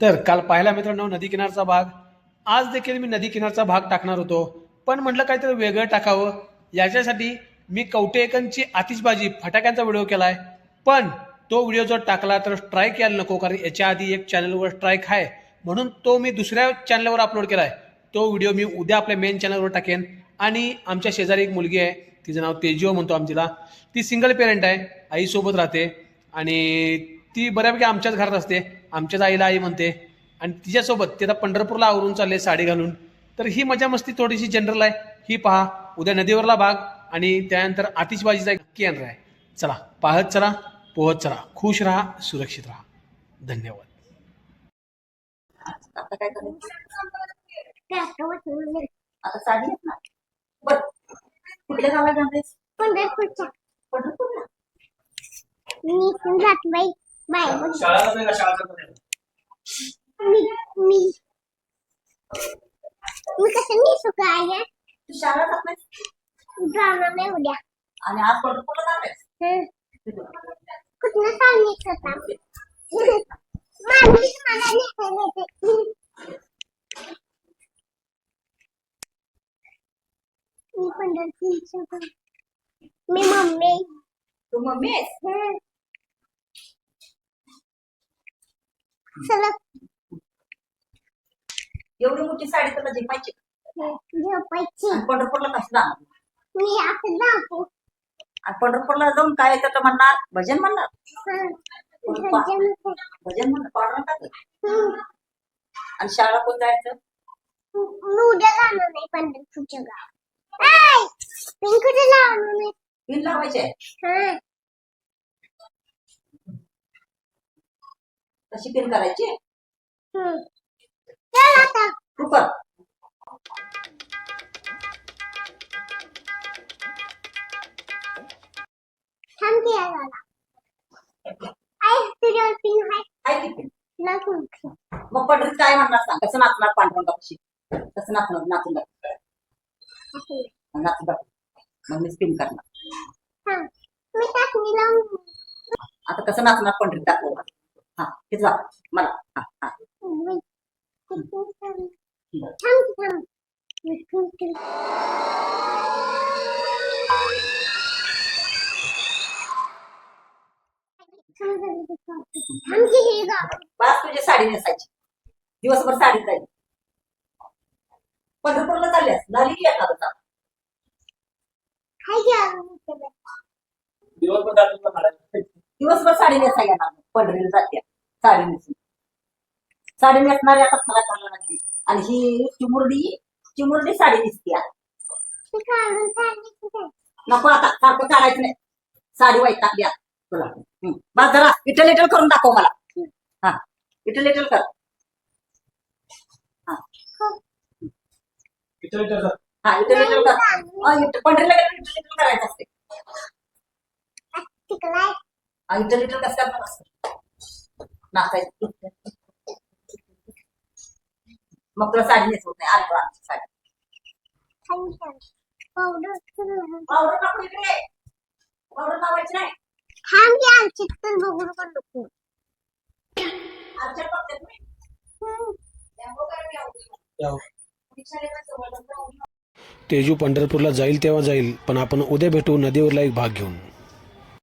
तर काल पाहिला मित्रांनो नदी किनारचा भाग. आज देखील मी नदी किनारचा भाग टाकणार होतो, पण म्हटलं काहीतरी वेगळं टाकावं. याच्यासाठी मी कवठेकनची आतिषबाजी फटाक्यांचा व्हिडिओ केलाय, पण तो व्हिडिओ जर टाकला तर स्ट्राईक यायला नको, कारण याच्या आधी एक चॅनलवर स्ट्राईक आहे, म्हणून तो मी दुसऱ्या चॅनलवर अपलोड केलाय. तो व्हिडिओ मी उद्या आपल्या मेन चॅनलवर टाकेन. आणि आमच्या शेजारी एक मुलगी आहे, तिचं नाव तेजो म्हणतो आम्ही तिला. ती सिंगल पेरेंट आहे, आईसोबत राहते आणि ती बऱ्यापैकी आमच्याच घरात असते. आमच्याच आईला आई म्हणते. आणि तिच्यासोबत ते आता पंढरपूरला आवरून चालले साडी घालून. तर ही मजा मस्ती थोडीशी जनरल आहे, ही पहा. उद्या नदीवरला भाग आणि त्यानंतर आतिषबाजीचा एक केंद्र आहे. चला पाहत चला, पोहत चला, खुश राहा, सुरक्षित राहा. धन्यवाद. आता काय करायचं? आता साडी घेत ना. बर, कुठल्या गावाला जातेस? पंढरपूरच्या. पंढरपूरला. मी पण जात बाई बाय शाळा नाही का? शाळा मी मी मी कसं नेसू काय तू शाळा जात नाहीस जाणार नाही उद्या. आणि आज पंढरपूरला जातेस? कुठनं सांगितलं होता मामी मला नेसायला. मी पंढरपूरच्या. मी मम्मी. तू मम्मी आहेस? चला एवढी मोठी साडी तुला झेपायची? झोपायची. आणि पंढरपूरला कसं जाणार? मी आता जातो. आणि पंढरपूरला जाऊन काय येतं म्हणणार? भजन म्हणणार? भजन म्हणणार, पाडणार का? आणि शाळा कोण जायचं? मी उद्या जाणार नाही पंढरपूरच्या गावात. पिन कुठे लावणार नाही. पिन लावायचे? कशी पिन करायची? चल आता तू कर. थांब की याला. आई तुझ्यावर पिन आहे. काय ती पिन? नको. मग पंढरीत काय म्हणणार सांग? कसं नाचणार पांडुरंगापाशी? कसं नाचणार? नाचून दाखव. नाचून दाखव. मग मी स्पिन करणार. मी टाकणी लावून. आता कसं नाचणार पंढरीत दाखव. हा हे जा मला. हा हा थांब थांब. थांब की हे गा. बस तुझी साडी नेसायची. दिवसभर साडी जाईल. पंढरपूरला चालल्यास झाली की एखादं काम? हाय घ्या. दिवसभर साडी नेसायला येणार नाही. पंढरीला जाते साडी नेसून. साडी नेसणारी आता मला घालायला लागली. आणि ही चिमुरडी साडी दिसते. नको आता सारखं काढायचं नाही. साडी वाईट टाकली तुला. बस जरा इटल इटल करून दाखव मला. हा इटल इटल कर. हा इटल इटल कर. पंढरीला गेलं इटल इटल करायचं असते. इटल इटल कसं करणार असतं? नाचायचं. मग तुला साडी नेसवत नाही. आली बा साडी. पावडर टाकू इकडे. पावडर लावायची नाही. थांब की आमची तर बघू नको. आमच्या बघते तुम्ही. तेजू पंढरपूरला जाईल तेव्हा जाईल, पण आपण उद्या भेटू नदीवरला एक भाग घेऊन.